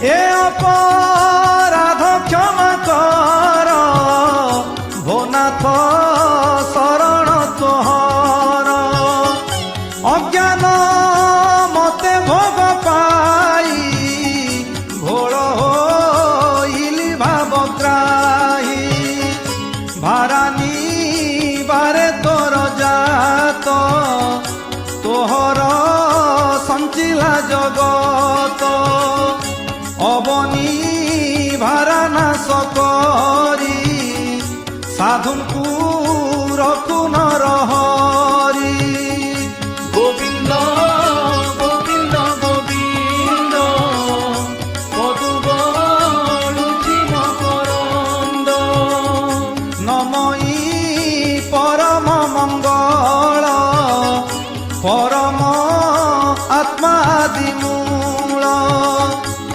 এ অপরাধ ক্ষমা কর ভোনাথ শরণ তোহর অজ্ঞান মতে ভোগ পাই ঘোর হইলি ভাবগ্রাহী ভারানি বারে তোর জাত তোহর সঞ্চিলা জগত অবনী ভারানা সক